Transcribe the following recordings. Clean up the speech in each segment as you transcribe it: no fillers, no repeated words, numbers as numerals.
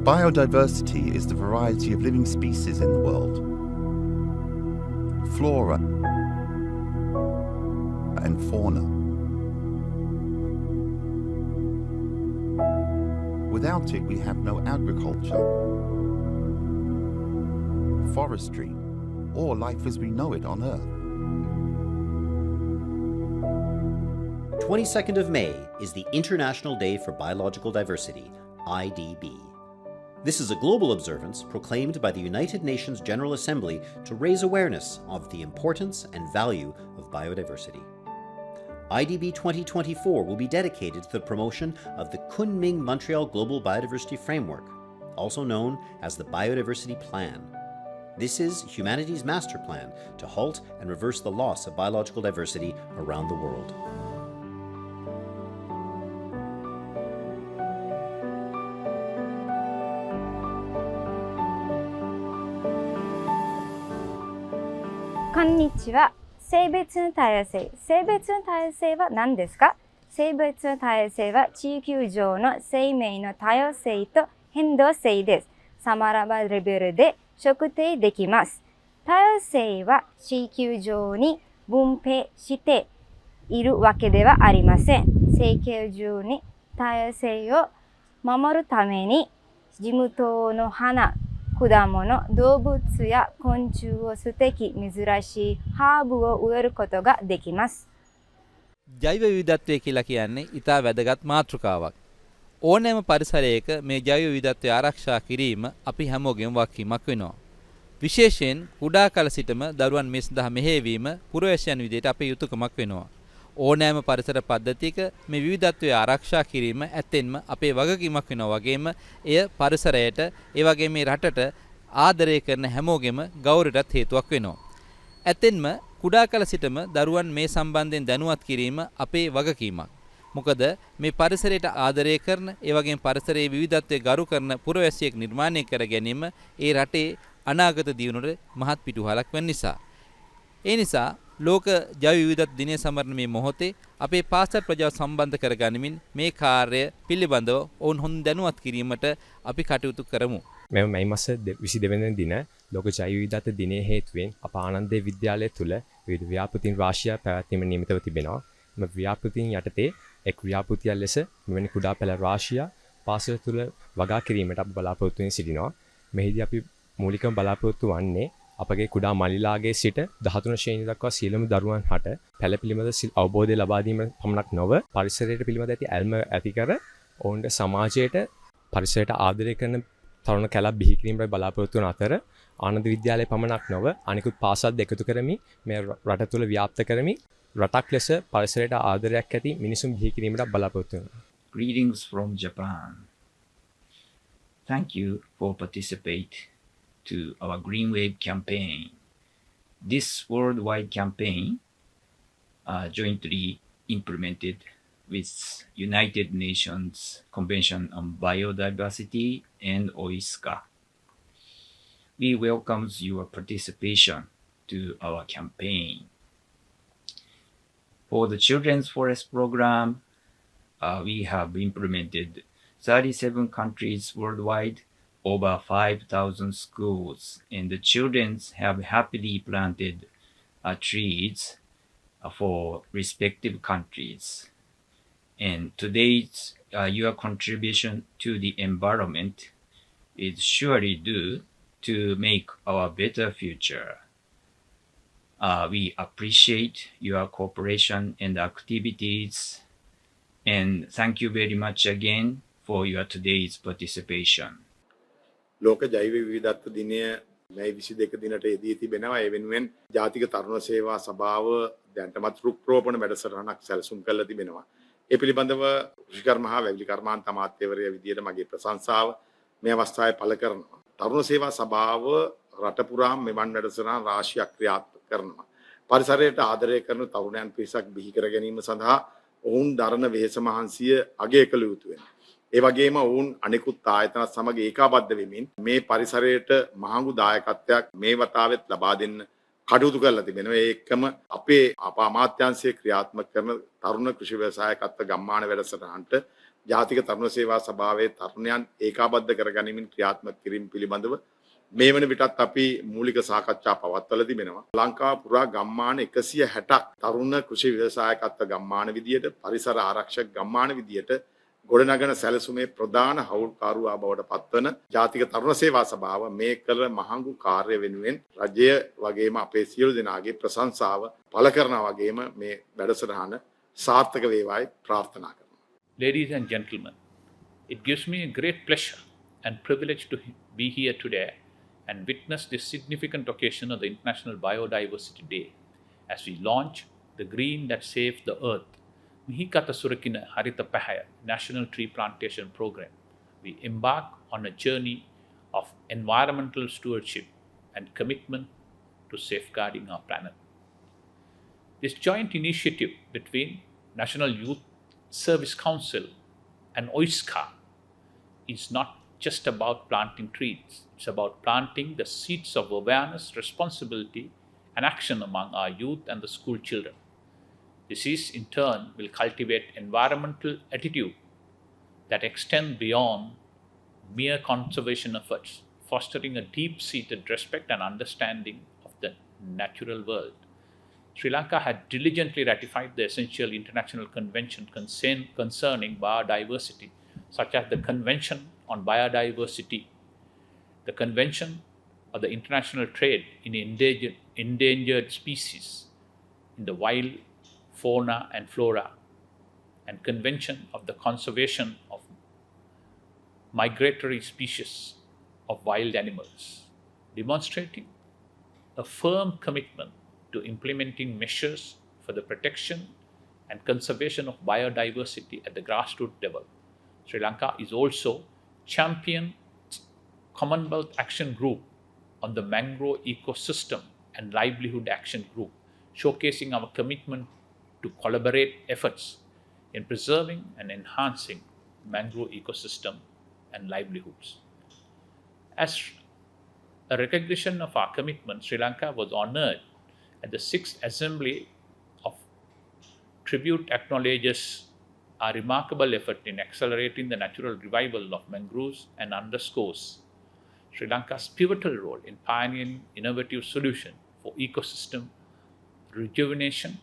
Biodiversity is the variety of living species in the world. Flora and fauna. Without it, we have no agriculture, forestry, or life as we know it on Earth. 22nd of May is the International Day for Biological Diversity, IDB. This is a global observance proclaimed by the United Nations General Assembly to raise awareness of the importance and value of biodiversity. IDB 2024 will be dedicated to the promotion of the Kunming Montreal Global Biodiversity Framework, also known as the Biodiversity Plan. This is humanity's master plan to halt and reverse the loss of biological diversity around the world.こんにちは。性別の多様性。性別の多様性は何ですか？性別の多様性は地球上の生命の多様性と変動性です。様々なレベルで測定できます。多様性は地球上に分布しているわけではありません。世界中に多様性を守るために地元の花、果物、動物や昆虫を捨てき珍しいハーブを植えることができます。ජෛව විවිධත්වය කියලා කියන්නේ ඉතා වැදගත් මාතෘකාවක්. ඕනෑම පරිසරයක මේ ජෛව විවිධත්වය ආරක්ෂා කිරීම අපි හැමෝගෙම වගකීමක් වෙනවා. විශේෂයෙන් කුඩා කල සිටම දරුවන් මේ සඳහා මෙහෙයවීම පුරවැසියන් විදිහට අපේ යුතුයකමක් වෙනවා. ඕනෑම පරිසර පද්ධතියක මේ විවිධත්වය ආරක්ෂා කිරීම ඇත්තෙන්ම අපේ වගකීමක් වෙනවා වගේම එය පරිසරයට ඒ වගේම මේ රටට ආදරය කරන හැමෝගෙම ගෞරවයටත් හේතුවක් වෙනවා. ඇත්තෙන්ම කුඩා කල සිටම දරුවන් මේ සම්බන්ධයෙන් දැනුවත් කිරීම අපේ වගකීමක්. මොකද මේ පරිසරයට ආදරය කරන ඒ වගේම පරිසරයේ විවිධත්වය ගරු කරන පුරවැසියෙක් නිර්මාණය කර ගැනීම ඒ රටේ අනාගත දියුණුවට මහත් පිටුවහලක් වෙන නිසා. ඒ නිසා ලෝක ජෛව විවිධත්ව දිනය සමරන මේ මොහොතේ අපේ පාසල් ප්‍රජාව සම්බන්ධ කරගනිමින් මේ කාර්යය පිළිබඳව ඔවුන් හොඳ දැනුවත් කිරීමට අපි කටයුතු කරමු. මෙම මැයි මාස 22 වෙනි දින ලෝක ජෛව විවිධත්ව දිනයේ හේතුවෙන් අප ආනන්දේ විද්‍යාලය තුල විවිධ ව්‍යාපෘතීන් රාශියක් පැවැත්වීම නියමිතව තිබෙනවා. මේ ව්‍යාපෘතීන් යටතේ එක් ව්‍යාපෘතියක් ලෙස මෙවැනි කුඩා පෙළ රාශියක් පාසල තුල වගා කිරීමට අප බලාපොරොත්තු වෙමින් සිටිනවා. මෙහිදී අපි මූලිකව බලාපොරොත්තු වන්නේ අපගේ කුඩා මල්ලිලාගේ සිට 13 ශ්‍රේණිය දක්වා සියලුම දරුවන් හට පැළ පිළිබඳ අවබෝධය ලබා දීම පමණක් නොව පරිසරයට පිළිබඳ ඇති ඇල්ම ඇති කර ඔවුන්ට සමාජයට පරිසරයට ආදරය කරන තරුණ කැලක් බිහි කිරීමට බලාපොරොත්තු වන අතර ආනන්ද විද්‍යාලය පමණක් නොව අනිකුත් පාසල් එකතු කරමින් මේ රට තුළ ව්‍යාප්ත කරමින් රටක් ලෙස පරිසරයට ආදරයක් ඇති මිනිසුන් බිහි කිරීමට බලාපොරොත්තු වෙනවා. Greetings from Japan. Thank you for participate to our Green Wave campaign. This worldwide campaign jointly implemented with United Nations Convention on Biodiversity and OISCA. We welcome your participation to our campaign. For the Children's Forest Program, we have implemented 37 countries worldwide, over 5,000 schools, and the children have happily planted trees for respective countries. And today's your contribution to the environment is surely due to make our better future. We appreciate your cooperation and activities, and thank you very much again for your today's participation. ලෝක ජෛව විවිධත්ව දිනය මැයි 22 දිනට යෙදී තිබෙනවා. ඒ වෙනුවෙන් ජාතික තරුණ සේවා සභාව දැනටමත් රුක් රෝපණ වැඩසටහනක් සැලසුම් කරලා තිබෙනවා. ඒ පිළිබඳව කෘෂිකර්ම හා වැවිලි කර්මාන්ත අමාත්‍යවරයා විදියට මගේ ප්‍රශංසාව මේ අවස්ථාවේ පළ කරනවා. තරුණ සේවා සභාව රට පුරාම මෙවන් වැඩසටහන් රාශියක් ක්‍රියාත්මක කරනවා. පරිසරයට ආදරය කරන තරුණයන් පිරිසක් බිහි කර ගැනීම සඳහා ඔවුන් දරන වෙහෙස මහන්සිය අගය කළ යුතු වෙනවා. ඒ වගේම ඔවුන් අනිකුත් ආයතන සමග ඒකාබද්ධ වෙමින් මේ පරිසරයට මහඟු දායකත්වයක් මේ වතාවෙත් ලබා දෙන්න කටයුතු කරලා තිබෙනවා. ඒකම අපේ අමාත්‍යාංශයේ ක්‍රියාත්මක කරන තරුණ කෘෂි ව්‍යවසායකත්ව ගම්මාන වැඩසටහනට ජාතික තරුණ සේවා සභාවේ තරුණයන් ඒකාබද්ධ කරගැනීමෙන් ක්‍රියාත්මක කිරීම පිළිබඳව මේ වන විටත් අපි මූලික සාකච්ඡා පවත්වලා තිබෙනවා. ලංකාව පුරා ගම්මාන 160ක් තරුණ කෘෂි ව්‍යවසායකත්ව ගම්මාන විදියට පරිසර ආරක්ෂක ගම්මාන විදියට ගොඩනගන සැලසුමේ ප්‍රධාන හවුල්කාරුවා බවට පත්වන ජාතික තරුණ සේවා සභාව මේ කළ මහඟු කාර්ය වෙනුවෙන් රජය වගේම අපේ සියලු දෙනාගේ ප්‍රශංසාව පළ කරනා වගේම මේ වැඩසටහන සාර්ථක වේවායි ප්‍රාර්ථනා කරනවා. Ladies and gentlemen, it gives me a great pleasure and privilege to be here today and witness this significant occasion of the International Biodiversity Day as we launch the Green That Saves the Earth, Mihikata Surakina Harita Pahaya National Tree Plantation Program. We embark on a journey of environmental stewardship and commitment to safeguarding our planet. This joint initiative between National Youth Service Council and OISCA is not just about planting trees. It's about planting the seeds of awareness, responsibility, and action among our youth and the school children. This is, in turn, will cultivate environmental attitude that extend beyond mere conservation efforts, fostering a deep-seated respect and understanding of the natural world. Sri Lanka had diligently ratified the essential international convention concerning biodiversity, such as the Convention on Biodiversity, the Convention of the International Trade in Endangered Species in the Wild Fauna and Flora, and Convention of the Conservation of Migratory Species of Wild Animals, demonstrating a firm commitment to implementing measures for the protection and conservation of biodiversity at the grassroots level. Sri Lanka is also champion Commonwealth Action Group on the Mangrove Ecosystem and Livelihood Action Group, showcasing our commitment to collaborate efforts in preserving and enhancing mangrove ecosystem and livelihoods. As a recognition of our commitment, Sri Lanka was honored at the 6th Assembly of Tribute acknowledges our remarkable effort in accelerating the natural revival of mangroves and underscores Sri Lanka's pivotal role in pioneering innovative solutions for ecosystem rejuvenation,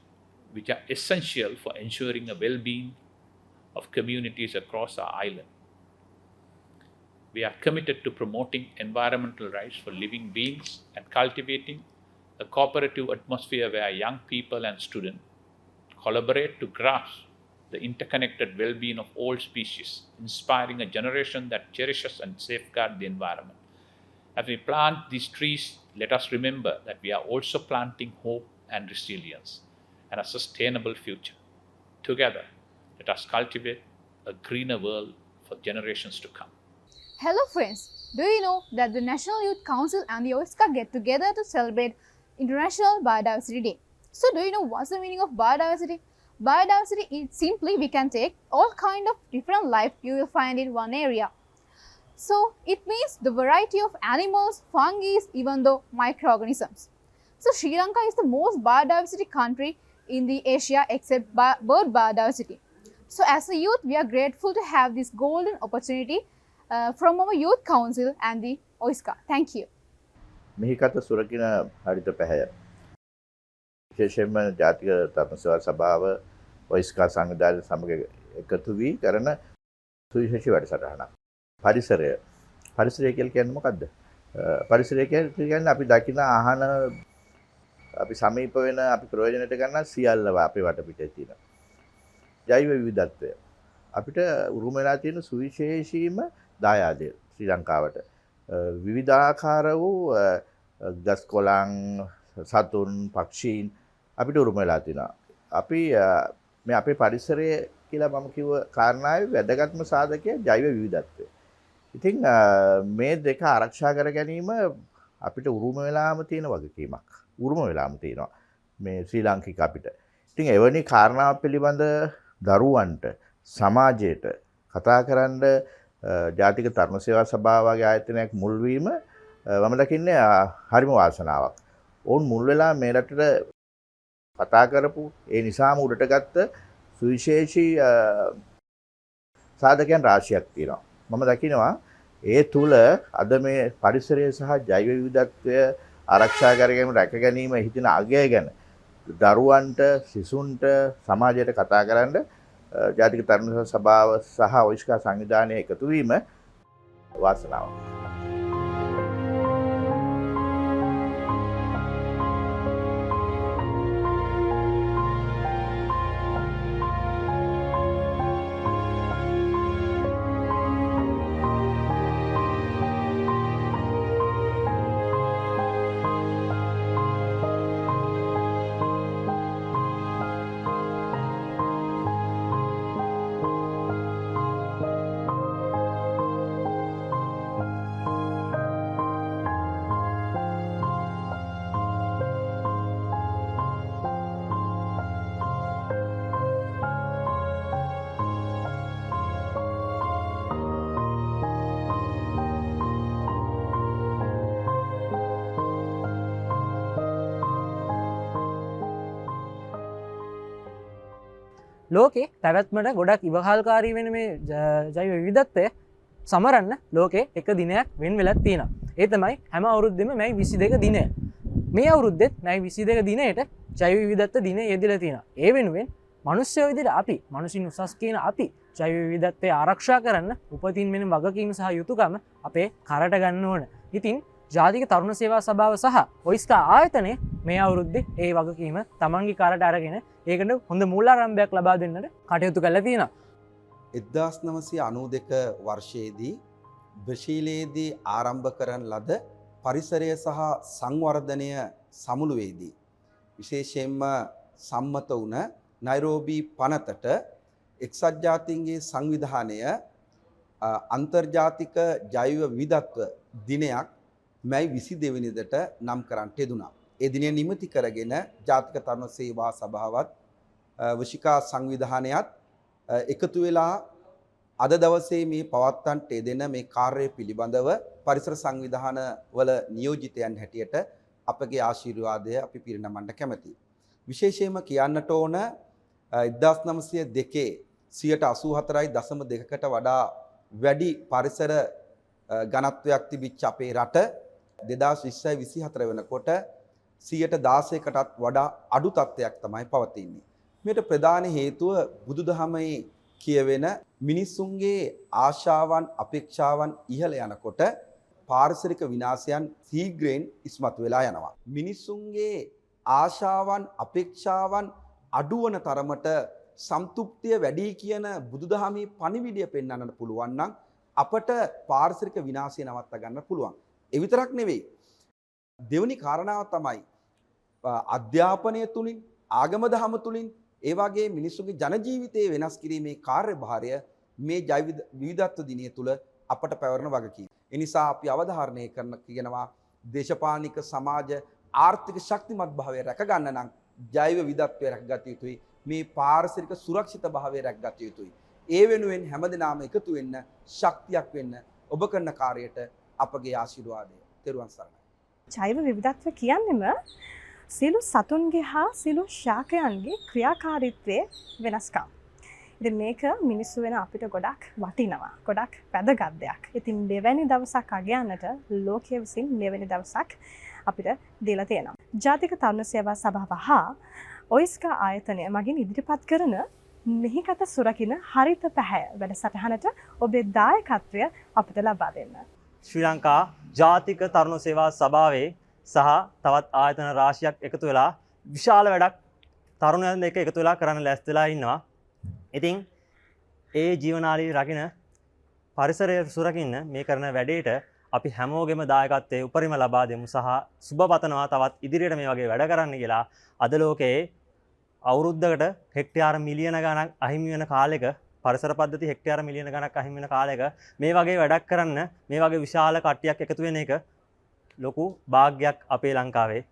which are essential for ensuring a well-being of communities across our island. We are committed to promoting environmental rights for living beings and cultivating a cooperative atmosphere where young people and students collaborate to grasp the interconnected well-being of all species, inspiring a generation that cherishes and safeguards the environment. As we plant these trees, let us remember that we are also planting hope and resilience and a sustainable future. Together, let us cultivate a greener world for generations to come. Hello friends, do you know that the National Youth Council and the OISCA get together to celebrate International Biodiversity Day? So do you know what's the meaning of biodiversity? Biodiversity is simply we can take all kind of different life you will find in one area. So it means the variety of animals, fungi, even though microorganisms. So Sri Lanka is the most biodiversity country in the Asia except bird biodiversity. So as a youth, we are grateful to have this golden opportunity from our Youth Council and the OISCA. Thank you. මිහිකත සුරකින හරිත පැහැය විශේෂයෙන්ම ජාතික තරුණ සේවා සභාව ඔයිස්කා සංවිධානය සමග එකතු වී කරන සුවිශේෂී වැඩසටහනක්. පරිසරය කියලා කියන්නේ මොකද්ද? පරිසරය කියන්නේ අපි දකින ආහන අපි සමීප වෙන අපි ප්‍රයෝජනයට ගන්න සියල්ල අපේ වටපිටේ තියෙන ජෛව විවිධත්වය අපිට උරුම වෙලා තියෙන සුවිශේෂීම දායාදය ශ්‍රී ලංකාවට විවිධාකාර වූ ගස් කොළන් සතුන් පක්ෂීන් අපිට උරුම වෙලා තිනවා. අපි මේ අපේ පරිසරය කියලා මම කිව්ව කාරණාවේ වැදගත්ම සාධකය ජෛව විවිධත්වය. ඉතින් මේ දෙක ආරක්ෂා කර ගැනීම අපිට උරුම වෙලාම තියෙන වගකීමක්. උරුම වෙලාම තියෙනවා මේ ශ්‍රී ලාංකික අපිට. ඉතින් එවැනි කාරණා පිළිබඳ දරුවන්ට සමාජයට කතා කරන්න ජාතික තරුණ සේවා සභාව වගේ ආයතනයක් මුල් වීම මම දකින්නේ හරිම වාසනාවක්. ඕන් මුල් වෙලා මේ රටට කතා කරපු ඒ නිසාම උඩට ගත්ත සුවිශේෂී සාධකයන් රාශියක් තියෙනවා. මම දකිනවා ඒ තුල අද මේ පරිසරය සහ ජෛව විවිධත්වය ආරක්ෂා කර ගැනීම රැක ගැනීම හිතින අගය ගැන දරුවන්ට සිසුන්ට සමාජයට කතා කරන්න ජාතික තරුණ සභාව සහ ඔයිස්කා සංවිධානය එකතු වීම වාසනාවක්. ලෝකේ පැවැත්මට ගොඩක් ඉවහල්කාරී වෙන මේ ජෛව විවිධත්වය සමරන්න ලෝකේ එක දිනයක් වෙන් වෙලක් තියෙනවා. ඒ තමයි හැම අවුරුද්දෙම මැයි 22 දිනය. මේ අවුරුද්දෙත් මැයි 22 දිනයට ජෛව විවිධත්ව දිනය යෙදලා තියෙනවා. ඒ වෙනුවෙන් මිනිස්සු විදිහට අපි, මිනිසින් උසස් කියන අපි ජෛව විවිධත්වය ආරක්ෂා කරන්න උපතින් මෙන්න වගකීම් සහ යුතුයකම අපේ කරට ගන්න ඕන. ඉතින් ජාතික තරුණ සේවා සභාව සහ ඔයිස්කා ආයතනය මේ අවුරුද්දේ ඒ වගකීම තමන්ගේ කරට අරගෙන ඒකට හොඳ මූලාරම්භයක් ලබා දෙන්නට කටයුතු කරලා තියෙනවා. 1992 වර්ෂයේදී බ්‍රසීලයේදී ආරම්භ කරන ලද පරිසරය සහ සංවර්ධනය සමුළුවේදී විශේෂයෙන්ම සම්මත වුණ නයිරෝබි පනතට එක්සත් ජාතීන්ගේ සංවිධානය අන්තර්ජාතික ජෛව විවිධත්ව දිනයක් මැයි 22 වෙනිදාට නම් කරන්නට යෙදුණා. ඒ දිනය නිමිති කරගෙන ජාතික තරුණ සේවා සභාවත් වශිකා සංවිධානයත් එකතු වෙලා අද දවසේ මේ පවත්වන්නට යෙදෙන මේ කාර්යය පිළිබඳව පරිසර සංවිධාන වල නියෝජිතයන් හැටියට අපගේ ආශිර්වාදය අපි පිරිනමන්න කැමැතියි. විශේෂයෙන්ම කියන්නට ඕන 1902 84.2කට වඩා වැඩි පරිසර ඝනත්වයක් තිබිච්ච අපේ රට 2024 වෙනකොට 16%කටත් වඩා අඩු තත්ත්වයක් තමයි පවතින්නේ. මේට ප්‍රධාන හේතුව බුදුදහමේ කියවෙන මිනිසුන්ගේ ආශාවන් අපේක්ෂාවන් ඉහළ යනකොට පාරිසරික විනාශයන් ශීඝ්‍රයෙන් ඉස්මතු වෙලා යනවා. මිනිසුන්ගේ ආශාවන් අපේක්ෂාවන් අඩුවන තරමට සන්තුෂ්තිය වැඩි කියන බුදුදහමේ පණිවිඩය පෙන්වන්නට පුළුවන් නම් අපට පාරිසරික විනාශය නවත්ත ගන්න පුළුවන්. ඒ විතරක් නෙවෙයි. දෙවෙනි කාරණාව තමයි අධ්‍යාපනය තුලින් ආගම දහම තුලින් ඒ වගේ මිනිසුන්ගේ ජන ජීවිතයේ වෙනස් කිරීමේ කාර්යභාරය මේ ජෛව විවිධත්ව දිනය තුල අපට පැවරන වගකීම. ඒ නිසා අපි අවධාරණය කරන කියනවා දේශපාලනික සමාජ ආර්ථික ශක්තිමත් භාවය රැක ගන්න නම් ජෛව විවිධත්වය රැකගත යුතුයි. මේ පාරිසරික සුරක්ෂිත භාවය රැකගත යුතුයි. ඒ වෙනුවෙන් හැමදෙනාම එකතු වෙන්න ශක්තියක් වෙන්න ඔබ කරන කාර්යයට අපගේ ආශිර්වාදය. තෙරුවන් සරණයි. ජෛව විවිධත්වය කියන්නේම සියලු සතුන්ගේ හා සියලු ශාකයන්ගේ ක්‍රියාකාරීත්වයේ වෙනස්කම්. ඉතින් මේක මිනිස්සු වෙන අපිට ගොඩක් වටිනවා. ගොඩක් වැදගත් දෙයක්. ඉතින් මෙවැනි දවසක් අගයන්නට ලෝකයේ විසින් මෙවැනි දවසක් අපිට දීලා තියෙනවා. ජාතික තරුණ සේවා සභාව හා ඔයිස්කා ආයතනය මගින් ඉදිරිපත් කරන මෙහිකත සුරකින්න හරිත පැහැය වැඩසටහනට ඔබේ දායකත්වය අපිට ලබා දෙන්න. ශ්‍රී ලංකා ජාතික තරුණ සේවා සභාවේ සහ තවත් ආයතන රාශියක් එකතු වෙලා විශාල වැඩක් තරුණයන් එක්ක එකතු වෙලා කරන්න ලෑස්තිලා ඉන්නවා. ඉතින් ඒ ජීවනාලි රකින්න පරිසරය සුරකින්න මේ කරන වැඩේට අපි හැමෝගෙම දායකත්වයේ උපරිම ලබා දෙමු සහ සුබ පතනවා තවත් ඉදිරියට මේ වගේ වැඩ කරන්න කියලා. අද ලෝකයේ අවුරුද්දකට හෙක්ටයාර මිලියන ගණක් අහිමි වෙන කාලෙක පරිසර පද්ධති හෙක්ටයාර මිලියන ගණක් අහිමි වෙන කාලෙක මේ වගේ වැඩක් කරන්න මේ වගේ විශාල කට්ටියක් එකතු වෙන එක ලොකු වාග්යක් අපේ ලංකාවේ